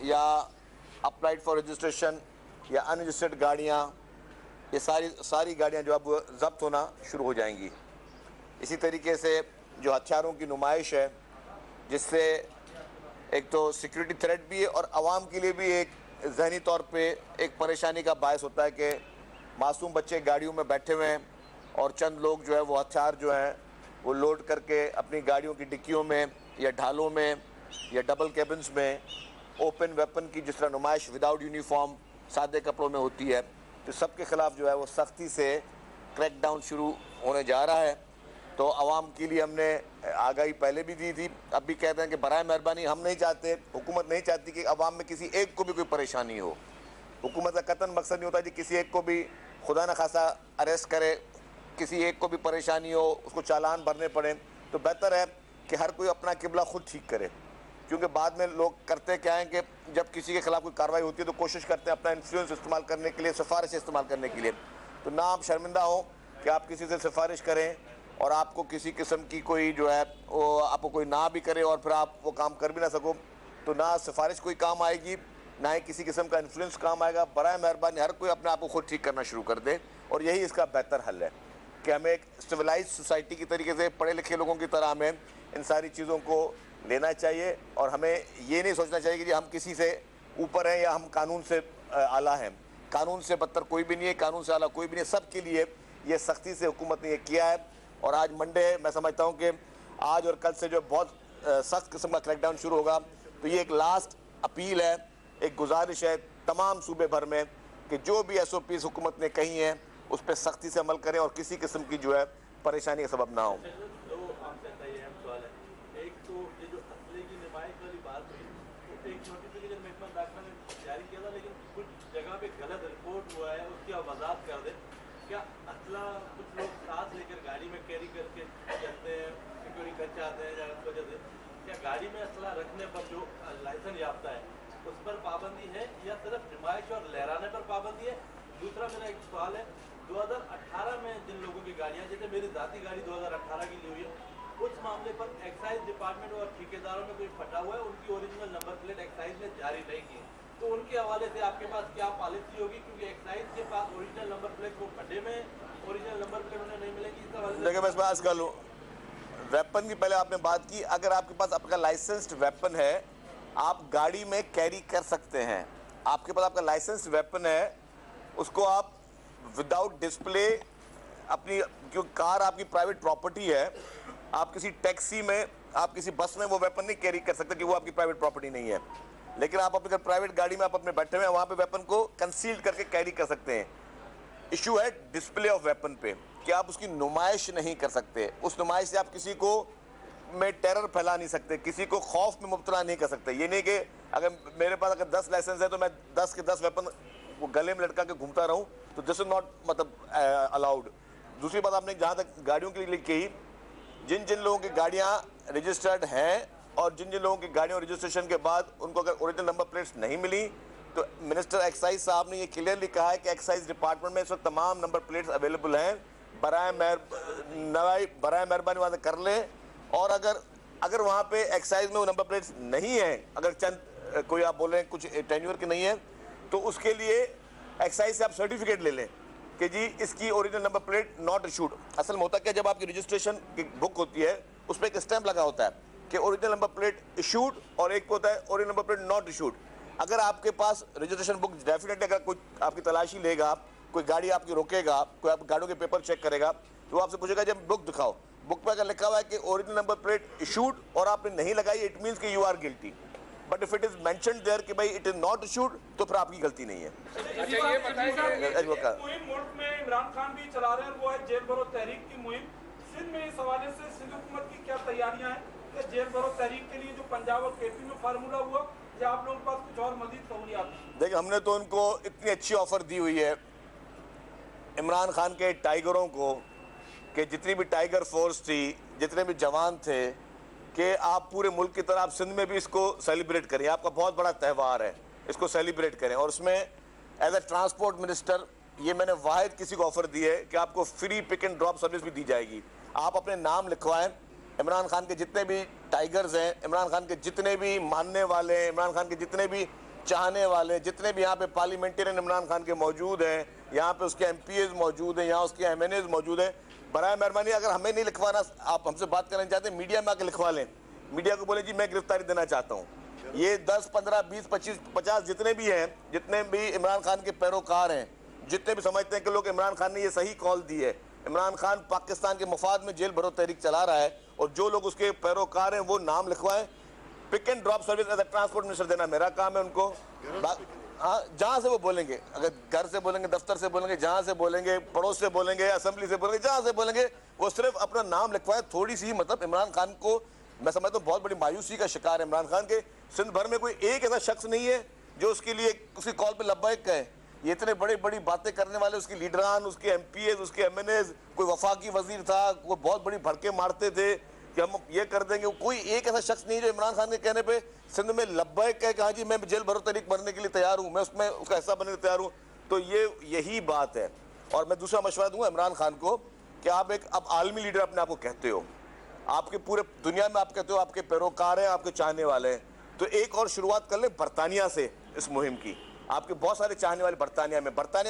या applied for registration या unregistered गाड़ियाँ, ये सारी गाड़ियाँ जो अब ज़ब्त होना शुरू हो जाएंगी। इसी तरीके से जो हथियारों की नुमाइश है, जिससे एक तो सिक्योरिटी थ्रेट भी है और आवाम के लिए भी एक ज़हनी तौर पे एक परेशानी का बायस होता है कि मासूम बच्चे गाड़ियों में बैठे हुए हैं और चंद लोग जो है वो हथियार जो हैं वो लोड करके अपनी गाड़ियों की डिक्कियों में या ढालों में या डबल कैबिन्स में ओपन वेपन की जिस तरह नुमाइश विदाउट यूनिफॉर्म सादे कपड़ों में होती है, तो सबके ख़िलाफ़ जो है वो सख्ती से क्रैकडाउन शुरू होने जा रहा है। तो आवाम के लिए हमने आगाही पहले भी दी थी, अब भी कहते हैं कि बराए मेहरबानी हम नहीं चाहते, हुकूमत नहीं चाहती कि आवाम में किसी एक को भी कोई परेशानी हो। हुकूमत का कतन मकसद नहीं होता कि किसी एक को भी खुदा न खासा अरेस्ट करे, किसी एक को भी परेशानी हो, उसको चालान भरने पड़े। तो बेहतर है कि हर कोई अपना किबला खुद ठीक करे, क्योंकि बाद में लोग करते क्या हैं कि जब किसी के खिलाफ कोई कार्रवाई होती है तो कोशिश करते हैं अपना इन्फ्लुएंस इस्तेमाल करने के लिए, सिफारिश इस्तेमाल करने के लिए। तो ना आप शर्मिंदा हो कि आप किसी से सिफारिश करें और आपको किसी किस्म की कोई जो है वो आपको कोई ना भी करे और फिर आप वो काम कर भी ना सको, तो ना सिफारिश कोई काम आएगी, ना ही किसी किस्म का इन्फ्लुएंस काम आएगा। बराए मेहरबानी हर कोई अपने आप को खुद ठीक करना शुरू कर दे, और यही इसका बेहतर हल है कि हमें एक सिविलाइज सोसाइटी की तरीके से पढ़े लिखे लोगों की तरह हमें इन सारी चीज़ों को लेना चाहिए। और हमें ये नहीं सोचना चाहिए कि जी हम किसी से ऊपर हैं या हम कानून से आला हैं। कानून से बदतर कोई भी नहीं है, कानून से आला कोई भी नहीं है। सब के लिए ये सख्ती से हुकूमत ने ये किया है। और आज मंडे है, मैं समझता हूँ कि आज और कल से जो बहुत सख्त किस्म का क्रैकडाउन शुरू होगा। तो ये एक लास्ट अपील है, एक गुजारिश है तमाम सूबे भर में कि जो भी SOPs हुकूमत ने कही हैं उस पर सख्ती से अमल करें और किसी किस्म की जो है परेशानी का सबब ना हो। एक तो ये जो असले की नुमाइश वाली बात हुई, तो एक नोटिफिकेशन महकमा दाखिला ने जारी किया था, लेकिन कुछ जगह पे गलत रिपोर्ट हुआ है, उसकी वजाहत कर दे। क्या असला कुछ लोग साथ लेकर गाड़ी में कैरी करके चलते हैं, सिक्योरिटी कर चाहते हैं, या इस वजह से क्या गाड़ी में असला रखने पर जो लाइसेंस याफ्ता है उस पर पाबंदी है या सिर्फ नुमाइश और लहराने पर पाबंदी है? दूसरा मेरा एक सवाल है, 2018 में जिन लोगों की गाड़ियाँ, जैसे मेरी ज़ाती गाड़ी 2018 की ली हुई है, उस मामले पर एक्साइज डिपार्टमेंट और ठेकेदारों में कोई फटा हुआ है, उनकी ओरिजिनल नंबर प्लेट एक्साइज ने जारी नहीं की, तो उनके हवाले से आपके पास क्या पॉलिसी होगी? क्योंकि एक्साइज के पास ओरिजिनल नंबर प्लेट वो फटे में ओरिजिनल नंबर प्लेट उन्हें नहीं मिलेगी। इस हवाले से देखिए मैं इस बात कर लूँ, वेपन की पहले आपने बात की, अगर आपके पास आपका लाइसेंस्ड वेपन है आप गाड़ी में कैरी कर सकते हैं। आपके पास आपका लाइसेंस वेपन है, उसको आप विदाउट डिस्प्ले अपनी, क्योंकि कार आपकी प्राइवेट प्रॉपर्टी है, आप किसी टैक्सी में, आप किसी बस में वो वेपन नहीं कैरी कर सकते कि वो आपकी प्राइवेट प्रॉपर्टी नहीं है। लेकिन आप अपनी प्राइवेट गाड़ी में आप अपने बैठे हुए हैं, वहाँ पे वेपन को कंसील्ड करके कैरी कर सकते हैं। इशू है डिस्प्ले ऑफ वेपन पे कि आप उसकी नुमाइश नहीं कर सकते। उस नुमाइश से आप किसी को में टेरर फैला नहीं सकते, किसी को खौफ में मुब्तला नहीं कर सकते। ये नहीं कि अगर मेरे पास अगर 10 लाइसेंस है तो मैं 10 के 10 वेपन वो गले में लटका के घूमता रहूं, तो दिस इज नॉट मतलब अलाउड। दूसरी बात आपने जहाँ तक गाड़ियों के लिए कही, जिन जिन लोगों की गाड़ियाँ रजिस्टर्ड हैं और जिन जिन लोगों की गाड़ियों रजिस्ट्रेशन के बाद उनको अगर ओरिजिनल नंबर प्लेट्स नहीं मिली, तो मिनिस्टर एक्साइज साहब ने ये क्लियरली कहा है कि एक्साइज डिपार्टमेंट में इस वक्त तमाम नंबर प्लेट्स अवेलेबल हैं। बराए मेहरबानी वहाँ से कर लें। और अगर वहाँ पे एक्साइज में वो नंबर प्लेट्स नहीं है, अगर चंद कोई आप बोल रहे हैं कुछ टेन्योर की नहीं है, तो उसके लिए एक्साइज से आप सर्टिफिकेट ले लें कि जी इसकी original number plate not issued. असल में होता क्या, जब आपकी रजिस्ट्रेशन की बुक होती है उस पर एक स्टैंप लगा होता है कि ओरिजिनल नंबर प्लेट इशूड, और एक होता है original number plate not issued. अगर आपके पास रजिस्ट्रेशन बुक, डेफिनेटली अगर कोई आपकी तलाशी लेगा, कोई गाड़ी आपकी रोकेगा, कोई आप गाड़ियों के पेपर चेक करेगा, तो वो आपसे पूछेगा जब बुक दिखाओ, बुक पर अगर लिखा हुआ है कि ओरिजिनल नंबर प्लेट इशूड और आपने नहीं लगाई, इट मींस कि you are guilty. But if it is mentioned there कि भाई इट इज नॉट इशूड, तो फिर आपकी गलती नहीं है। अच्छा ये बताइए, मुहिम मुल्क में इमरान खान भी चला रहे हैं, वो है जेल भरो तहरीक की मुहिम। सिंध में इस हवाले से सिंध हुकूमत की क्या तैयारियां हैं कि जेल भरो तहरीक के लिए जो पंजाब और KP में फार्मूला हुआ, या आप लोगों के पास कुछ और मजीद सहूलियात? देखिए हमने तो उनको इतनी अच्छी ऑफर दी हुई है इमरान खान के टाइगरों को, कि जितनी भी टाइगर फोर्स थी, जितने भी जवान थे, कि आप पूरे मुल्क की तरह आप सिंध में भी इसको सेलिब्रेट करें। आपका बहुत बड़ा त्यौहार है, इसको सेलिब्रेट करें। और उसमें एज ए ट्रांसपोर्ट मिनिस्टर ये मैंने वाहिद किसी को ऑफर दी है कि आपको free pick and drop service भी दी जाएगी। आप अपने नाम लिखवाएं, इमरान खान के जितने भी टाइगर्स हैं, इमरान खान के जितने भी मानने वाले हैं, इमरान खान के जितने भी चाहने वाले जितने भी यहाँ पे पार्लियामेंटेरियन इमरान खान के मौजूद हैं, यहाँ पे उसके MPAs मौजूद हैं, यहाँ उसके MNAs मौजूद हैं, बराए मेहरबानी अगर हमें नहीं लिखवाना, आप हमसे बात करना चाहते हैं, मीडिया में आके लिखवा लें। मीडिया को बोले जी मैं गिरफ्तारी देना चाहता हूँ। ये 10, 15, 20, 25, 50 जितने भी हैं, जितने भी इमरान खान के पैरोकार हैं, जितने भी समझते हैं कि लोग इमरान खान ने ये सही कॉल दी है, इमरान खान पाकिस्तान के मफाद में जेल भरो तहरीक चला रहा है, और जो लोग उसके पैरोकार हैं वो नाम लिखवाएं। Pick and drop service as a transport minister देना मेरा काम है उनको। हाँ, जहाँ से वो बोलेंगे, अगर घर से बोलेंगे, दफ्तर से बोलेंगे, जहाँ से बोलेंगे, पड़ोस से बोलेंगे, असेंबली से बोलेंगे, जहाँ से बोलेंगे, वो सिर्फ अपना नाम लिखवाए। थोड़ी सी मतलब इमरान खान को मैं समझता हूँ बहुत बड़ी मायूसी का शिकार है इमरान खान के। सिंध भर में कोई एक ऐसा शख्स नहीं है जो उसके लिए उसकी कॉल पे लब्बैक कहे। ये इतने बड़ी बड़ी बातें करने वाले उसके लीडरान, उसके MPAs, उसके MNAs, कोई वफाकी वजीर था, वो बहुत बड़ी भड़के मारते थे कि हम ये कर देंगे। कोई एक ऐसा शख्स नहीं जो इमरान खान के कहने पे सिंध में लब्बैक कहे कि हाँ जी मैं जेल भरो तहरीक भरने के लिए तैयार हूँ, मैं उसमें उसका हिस्सा बनने के लिए तैयार हूँ। तो यही बात है। और मैं दूसरा मशवरा दूंगा इमरान खान को कि आप एक अब आलमी लीडर अपने आप को कहते हो, आपके पूरे दुनिया में आप कहते हो आपके पैरोकार हैं, आपके चाहने वाले हैं, तो एक और शुरुआत कर ले बरतानिया से इस मुहिम की। आपके बहुत सारे चाहने वाले बरतानिया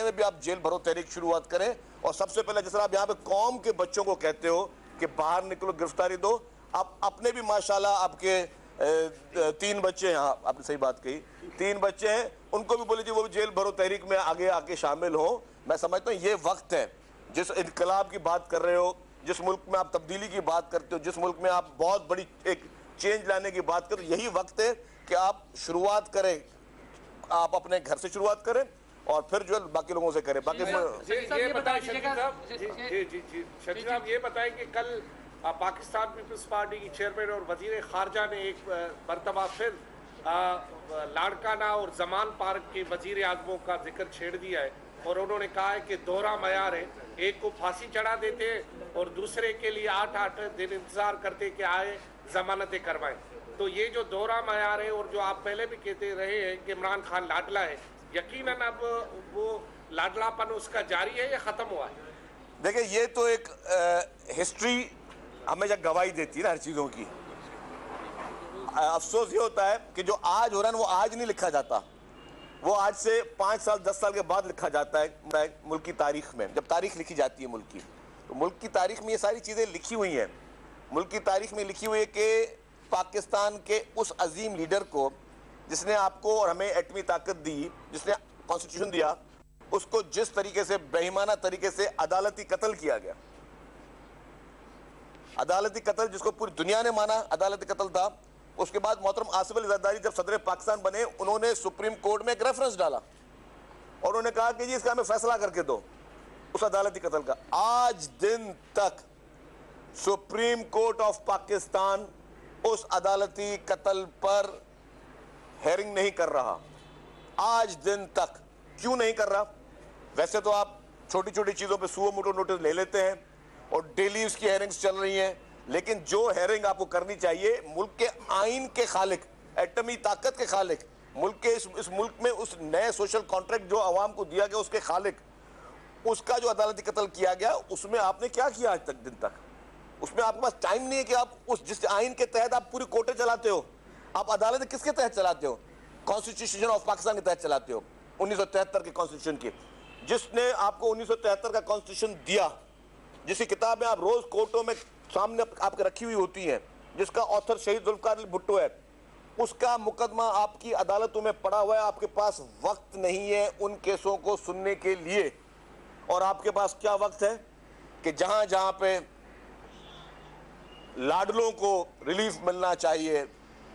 में भी आप जेल भरो तहरीक शुरुआत करें। और सबसे पहले जिस तरह आप यहाँ पे कौम के बच्चों को कहते हो कि बाहर निकलो, गिरफ्तारी दो, आप अपने भी माशाल्लाह आपके 3 बच्चे हैं, हाँ आपने सही बात कही, 3 बच्चे हैं, उनको भी बोले जी वो भी जेल भरो तहरीक में आगे आके शामिल हो। मैं समझता हूँ ये वक्त है, जिस इनकलाब की बात कर रहे हो, जिस मुल्क में आप तब्दीली की बात करते हो, जिस मुल्क में आप बहुत बड़ी एक चेंज लाने की बात करते हो, यही वक्त है कि आप शुरुआत करें, आप अपने घर से शुरुआत करें और फिर जो है बाकी लोगों से करें। बाकी ये बताएं शकील साहब, जी शकील साहब ये बताएं कि कल पाकिस्तान पीपल्स पार्टी की चेयरमैन और वजीर खारजा ने एक मरतबा फिर लाड़काना और जमान पार्क के वजीर आजमों का जिक्र छेड़ दिया है, और उन्होंने कहा है कि दोहरा मयार है, एक को फांसी चढ़ा देते हैं और दूसरे के लिए 8-8 दिन इंतजार करते कि आए जमानतें करवाएं। तो ये जो दोहरा मयार है, और जो आप पहले भी कहते रहे हैं कि इमरान खान लाडला है, यकीनन अब वो लाडलापन उसका जारी है या ख़त्म हुआ है? देखिए ये तो एक हिस्ट्री हमेशा गवाही देती है ना हर चीज़ों की। अफसोस ये होता है कि जो आज हो रहा है ना वो आज नहीं लिखा जाता, वो आज से 5 साल 10 साल के बाद लिखा जाता है मुल्क की तारीख में। जब तारीख लिखी जाती है मुल्क की, तो मुल्क की तारीख में ये सारी चीज़ें लिखी हुई हैं। मुल्क की तारीख में लिखी हुई है कि पाकिस्तान के उस अजीम लीडर को जिसने आपको और हमें एटमी ताकत दी, जिसने कॉन्स्टिट्यूशन दिया, उसको जिस तरीके से बेईमाना तरीके से अदालती कत्ल किया गया, अदालती कत्ल जिसको पूरी दुनिया ने माना अदालती कत्ल था। उसके बाद मोहतरम आसिफ अली जरदारी जब सदर पाकिस्तान बने, उन्होंने सुप्रीम कोर्ट में एक रेफरेंस डाला और उन्होंने कहा कि जी इसका हमें फैसला करके दो उस अदालती कत्ल का। आज दिन तक सुप्रीम कोर्ट ऑफ पाकिस्तान उस अदालती कत्ल पर हेयरिंग नहीं कर रहा, आज दिन तक। क्यों नहीं कर रहा? वैसे तो आप छोटी छोटी चीज़ों पे सुओ मोटो नोटिस ले लेते हैं और डेली उसकी हेयरिंग्स चल रही हैं, लेकिन जो हेयरिंग आपको करनी चाहिए मुल्क के आइन के खालिक, एटमी ताकत के खालिक, मुल्क के इस मुल्क में उस नए सोशल कॉन्ट्रैक्ट जो आवाम को दिया गया उसके खालिक, उसका जो अदालती कत्ल किया गया, उसमें आपने क्या किया आज तक दिन तक? उसमें आपके पास टाइम नहीं है कि आप उस जिस आइन के तहत आप पूरी कोर्टें चलाते हो, आप अदालत किसके तहत चलाते हो? कॉन्स्टिट्यूशन ऑफ पाकिस्तान के तहत चलाते हो, 1973 के कॉन्स्टिट्यूशन की, जिसने आपको 1973 का कॉन्स्टिट्यूशन दिया, जिसकी किताबें आप रोज कोर्टों में सामने आपके रखी हुई होती हैं, जिसका ऑथर शहीद जुल्फकार अली भुट्टो है, उसका मुकदमा आपकी अदालतों में पड़ा हुआ है। आपके पास वक्त नहीं है उन केसों को सुनने के लिए, और आपके पास क्या वक्त है कि जहां जहां पे लाडलों को रिलीफ मिलना चाहिए,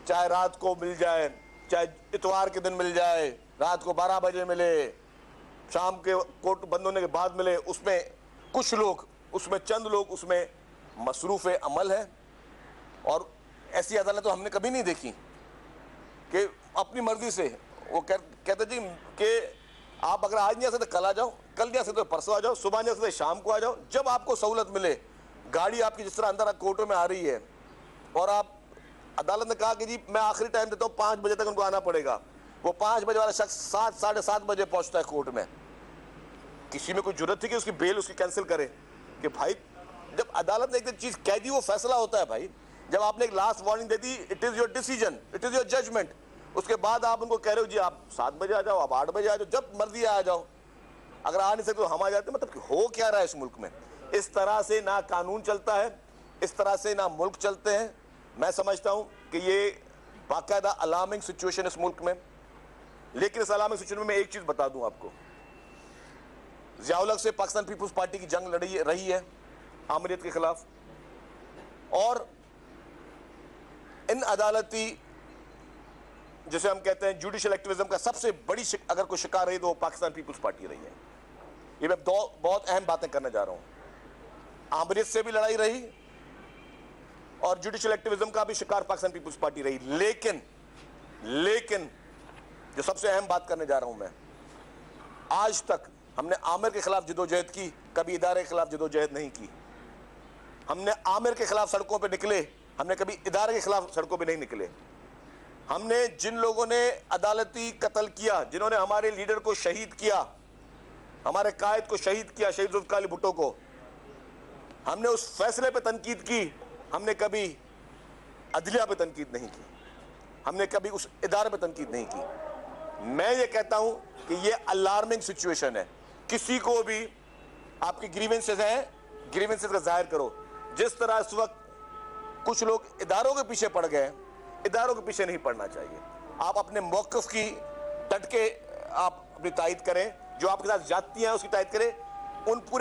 चाहे रात को मिल जाए, चाहे इतवार के दिन मिल जाए, रात को 12 बजे मिले, शाम के कोर्ट बंद होने के बाद मिले, उसमें कुछ लोग, उसमें चंद लोग उसमें मसरूफ़ अमल है। और ऐसी अदालत तो हमने कभी नहीं देखी कि अपनी मर्जी से वो कहते जी कि आप अगर आज नहीं आ सकते कल आ जाओ, कल नहीं आ सकते परसों आ जाओ, सुबह नहीं आ सकते शाम को आ जाओ, जब आपको सहूलत मिले। गाड़ी आपकी जिस तरह अंदर कोर्टों में आ रही है और आप, अदालत ने कहा कि जी मैं आखिरी टाइम देता हूँ 5 बजे तक उनको आना पड़ेगा, वो 5 बजे वाला शख्स 7 साढ़े 7 बजे पहुँचता है कोर्ट में। किसी में कोई जरूरत थी कि उसकी बेल उसकी कैंसिल करे? कि भाई जब अदालत ने एक चीज़ कह दी वो फैसला होता है भाई। जब आपने एक लास्ट वार्निंग दे दी, it is your decision, it is your judgement, उसके बाद आप उनको कह रहे हो जी आप 7 बजे आ जाओ, आप 8 बजे आ जाओ, जब मर्जी आ जाओ। अगर आ नहीं सकते तो हम आ जाते। मतलब हो क्या रहा है इस मुल्क में? इस तरह से ना कानून चलता है, इस तरह से ना मुल्क चलते हैं। मैं समझता हूं कि ये बाकायदा अलार्मिंग सिचुएशन इस मुल्क में। लेकिन इस अलार्मिंग सिचुएशन में मैं एक चीज बता दूं आपको, ज़िया-उल-हक से पाकिस्तान पीपुल्स पार्टी की जंग लड़ी रही है आमरीत के खिलाफ, और इन अदालती जैसे हम कहते हैं जुडिशियल एक्टिविज्म का सबसे बड़ी अगर कोई शिकार रही तो वो पाकिस्तान पीपुल्स पार्टी रही है। ये मैं दो बहुत अहम बातें करने जा रहा हूं। आमरीत से भी लड़ाई रही और जुडिशियल एक्टिविज्म का भी शिकार पाकिस्तान पीपुल्स पार्टी रही। लेकिन जो सबसे अहम बात करने जा रहा हूं मैं, आज तक हमने आमिर के खिलाफ जदोजहद की, कभी इदारे के खिलाफ जदोजहद नहीं की। हमने आमिर के खिलाफ सड़कों पे निकले, हमने कभी इदारे के खिलाफ सड़कों पे नहीं निकले। हमने जिन लोगों ने अदालती कत्ल किया, जिन्होंने हमारे लीडर को शहीद किया, हमारे कायद को शहीद किया, शहीद जुल्फ़िकार अली भुट्टो को, हमने उस फैसले पे तनकीद की। हमने कभी अदलिया पे तनकीद नहीं की, हमने कभी उस इदारे पे तनकीद नहीं की। मैं ये कहता हूं कि ये अलार्मिंग सिचुएशन है। किसी को भी आपकी ग्रीवेंसेस हैं, ग्रीवेंसेस का जाहिर करो। जिस तरह इस वक्त कुछ लोग इदारों के पीछे पड़ गए, इदारों के पीछे नहीं पड़ना चाहिए। आप अपने मौक़िफ़ की डट के आप अपनी तायद करें, जो आपके साथ जाती हैं उसकी तायद करें।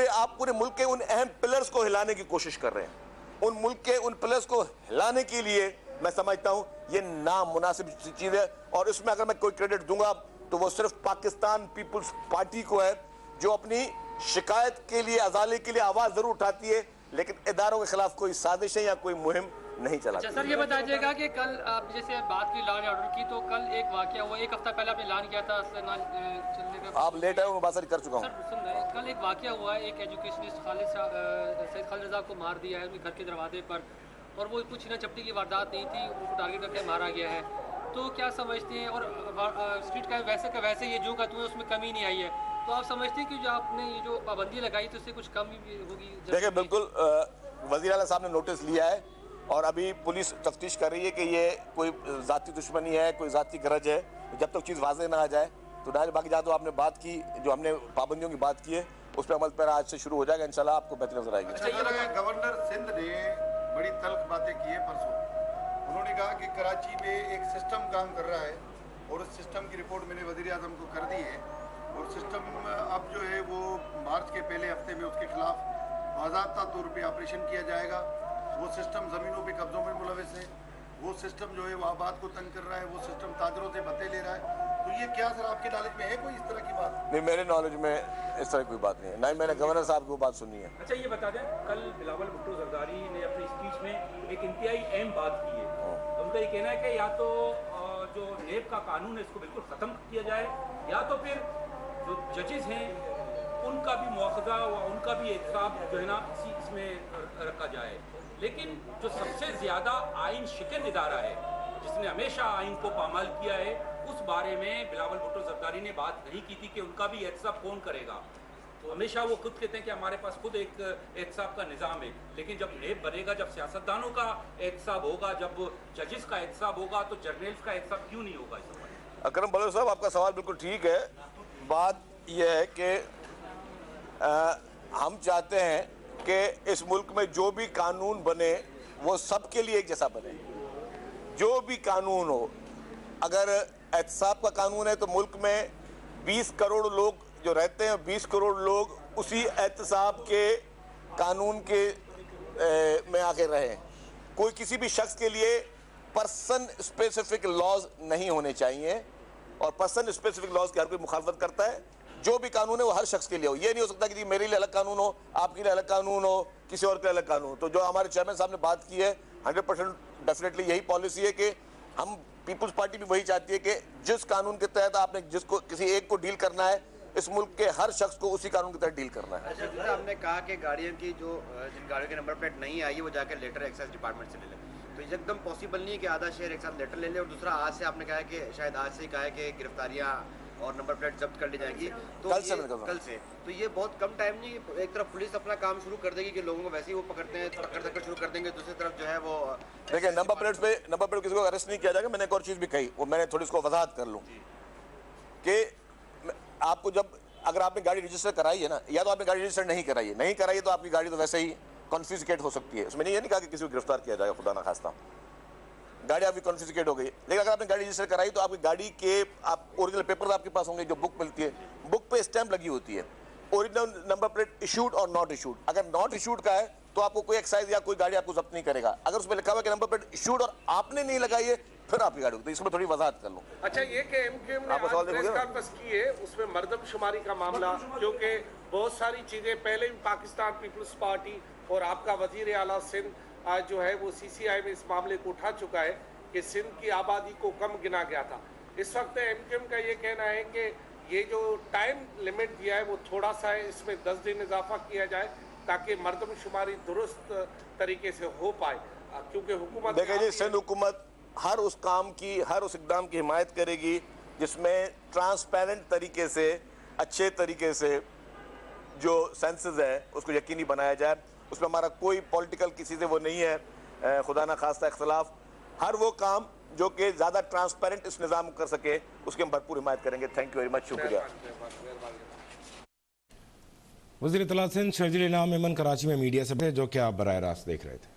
आप पूरे मुल्क के उन अहम पिलर्स को हिलाने की कोशिश कर रहे हैं। उन मुल्क के उन पिलर्स को हिलाने के लिए मैं समझता हूं ये नामुनासिब चीज़ है, और इसमें अगर मैं कोई क्रेडिट दूंगा तो वो सिर्फ पाकिस्तान पीपुल्स पार्टी को है, जो अपनी शिकायत के लिए, अजाले के लिए आवाज़ ज़रूर उठाती है, लेकिन इदारों के खिलाफ कोई साजिशें या कोई मुहिम नहीं चलाती। अच्छा सर, ये बताइएगा कि कल आप जैसे बात की लॉ एंड ऑर्डर की, तो कल एक वाकया हुआ, एक हफ्ता पहले आपने ऐलान किया था चलने का। आप लेट आए हो, मैं बात सारी कर चुका हूँ। सर सुन रहे हैं, कल एक वाकया हुआ है, एक एजुकेशनिस्ट सैयद खालिद रज़ा को मार दिया है उनके घर के दरवाजे पर, और वो कुछ ना चपटी की वारदात नहीं थी, उनको टारगेट करके मारा गया है। तो क्या समझते हैं, और स्ट्रीट का वैसे ये जो का तू है उसमें कमी नहीं आई है, तो आप समझते हैं कि जो आपने ये जो पाबंदी लगाई तो उससे कुछ कमी भी होगी? देखिए बिल्कुल, वज़ीर आला साहब ने नोटिस लिया है और अभी पुलिस तफ्तीश कर रही है कि ये कोई ज़ाती दुश्मनी है, कोई ज़ाती गरज है। जब तक चीज़ वाज़ेह ना आ जाए तो डायरेक्ट, बाकी जहाँ तो आपने बात की, जो हमने पाबंदियों की बात की है उस पर अमल पर आज से शुरू हो जाएगा, इंशाल्लाह आपको बेहतर नजर आएगी। गवर्नर सिंध ने बड़ी तल्ख बातें की है परसों। उन्होंने कहा कि कराची में एक सिस्टम काम कर रहा है और उस सिस्टम की रिपोर्ट मैंने वज़ीर आज़म को कर दी है, और सिस्टम अब जो है वो मार्च के पहले हफ्ते में उसके खिलाफ बाज़ाब्ता तौर पे ऑपरेशन किया जाएगा। वो सिस्टम ज़मीनों पे कब्ज़ों में मुलविस है, वो सिस्टम जो है वो आबाद को तंग कर रहा है, वो सिस्टम ताजरों से भत्ते ले रहा है। तो ये क्या सर आपके नॉलेज में है कोई इस तरह की बात? नहीं, मेरे नॉलेज में इस तरह कोई बात नहीं है, ना ही मैंने गवर्नर साहब की वो बात सुनी है। अच्छा ये बता दें, कल बिलावल भुट्टो जरदारी ने अपनी स्पीच में एक इंतहाई अहम बात की है। उनका ये कहना है कि या तो जो नेब का कानून है इसको बिल्कुल ख़त्म किया जाए, या तो फिर जो जजेस हैं उनका भी मुआवजा व उनका भी एहतसाब जो है ना इसमें रखा जाए। लेकिन जो सबसे ज़्यादा आइन शिकन इदारा है, जिसने हमेशा आइन को पामाल किया है, उस बारे में बिलावल भुट्टो जरदारी ने बात नहीं की थी कि उनका भी एहतसाब कौन करेगा। तो हमेशा वो खुद कहते हैं कि हमारे पास खुद एक एहतसाब का निज़ाम है, लेकिन जब नेब बनेगा, जब सियासतदानों का एहतसाब होगा, जब जजेस का एहतसाब होगा, तो जर्नल्स का एहतसाब क्यों नहीं होगा? इस अकरम बलोच साहब, आपका सवाल बिल्कुल ठीक है। बात यह है कि हम चाहते हैं कि इस मुल्क में जो भी कानून बने वो सबके लिए एक जैसा बने। जो भी कानून हो, अगर एहतसाब का कानून है तो मुल्क में 20 करोड़ लोग जो रहते हैं, 20 करोड़ लोग उसी एहतसाब के कानून के में आके रहें। कोई किसी भी शख्स के लिए पर्सन स्पेसिफिक लॉज नहीं होने चाहिए, और पर्सन स्पेसिफिक लॉज की हर कोई मुखालफत करता है। जो भी कानून है वो हर शख्स के लिए हो। ये नहीं हो सकता कि जी मेरे लिए अलग कानून हो, आपके लिए अलग कानून हो, किसी और के लिए अलग कानून हो। तो जो हमारे चेयरमैन साहब ने बात की है, 100% डेफिनेटली यही पॉलिसी है कि हम पीपुल्स पार्टी भी वही चाहती है कि जिस कानून के तहत आपने जिसको किसी एक को डील करना है, इस मुल्क के हर शख्स को उसी कानून के तहत डील करना है। अच्छा, आपने कहा कि गाड़ियों की जिन गाड़ियों के नंबर प्लेट नहीं आई है वो जाकर लेटर एक्साइज डिपार्टमेंट से ले लें। तो ये एकदम पॉसिबल नहीं है कि आधा शहर एक साथ लेटर ले ले। और दूसरा, आज से आपने कहा है कि शायद आज से ही कहा है कि गिरफ्तारियां और नंबर प्लेट जब्त कर ली जाएगी, तो कल से मैंने कहा। कल से, तो ये बहुत कम टाइम नहीं है। एक तरफ पुलिस अपना काम शुरू कर देगी कि लोगों को वैसे ही वो पकड़ते हैं, पकड़ शुरू कर देंगे, दूसरी तरफ जो है वो देखिए नंबर प्लेट किसी को अरेस्ट नहीं किया जाएगा। मैंने एक और चीज़ भी कही, वो मैंने थोड़ी इसको वजाहत कर लूँ कि आपको जब अगर आपने गाड़ी रजिस्टर कराई है ना, या तो आपने गाड़ी रजिस्टर नहीं कराई है तो आपकी गाड़ी तो वैसे ही कॉन्फिस्केट हो सकती है। उसमें ये नहीं कहा कि किसी को गिरफ्तार किया जाएगा, खुदा ना खास्ता, गाड़ी आपकी कॉन्फिस्केट हो गई। लेकिन अगर आपने गाड़ी रजिस्टर कराई तो आपकी गाड़ी के आप ओरिजिनल पेपर आपके पास होंगे, जो बुक मिलती है, बुक पे स्टैंप लगी होती है, ओरिजिनल नंबर प्लेट इशूड और नॉट इशूड। अगर नॉट इशूड का है तो आपको कोई एक्साइज या कोई गाड़ी आपको जब्त नहीं करेगा। अगर उसमें लिखा हुआ कि नंबर प्लेट इशूड और आपने नहीं लगाई है, फिर आपकी गाड़ी होगी। तो इसमें थोड़ी वजाहत कर लूँ। अच्छा, ये कि एमकेएम ने आपको सवाल आज प्रेस देखोगे ना? कॉन्फ्रेंस की है, उसमें मर्दमशुमारी का मामला, क्योंकि बहुत सारी चीजें पहले भी पाकिस्तान पीपल्स पार्टी और आपका वजीर आला सिंध आज जो है वो सीसीआई में इस मामले को उठा चुका है कि सिंध की आबादी को कम गिना गया था। इस वक्त एमकेएम का ये कहना है कि ये जो टाइम लिमिट दिया है वो थोड़ा सा है, इसमें 10 दिन इजाफा किया जाए ताकि मर्दमशुमारी दुरुस्त तरीके से हो पाए, क्योंकि हुकूमत देखिए जी, सिंध हुकूमत हर उस काम की, हर उस इकदाम की हिमायत करेगी जिसमें ट्रांसपेरेंट तरीके से, अच्छे तरीके से जो सेंसस है उसको यकीनी बनाया जाए। उसमें हमारा कोई पॉलिटिकल किसी से वो नहीं है, खुदा ना खास्ता इख्तलाफ। हर वो काम जो कि ज़्यादा ट्रांसपेरेंट इस निज़ाम को कर सके, उसकी हम भरपूर हिमायत करेंगे। थैंक यू वेरी मच, शुक्रिया। वज़ीर इत्तलात सिंध शर्जील इनाम मेमन कराची में मीडिया से, जो कि आप बराह रास्त देख रहे थे।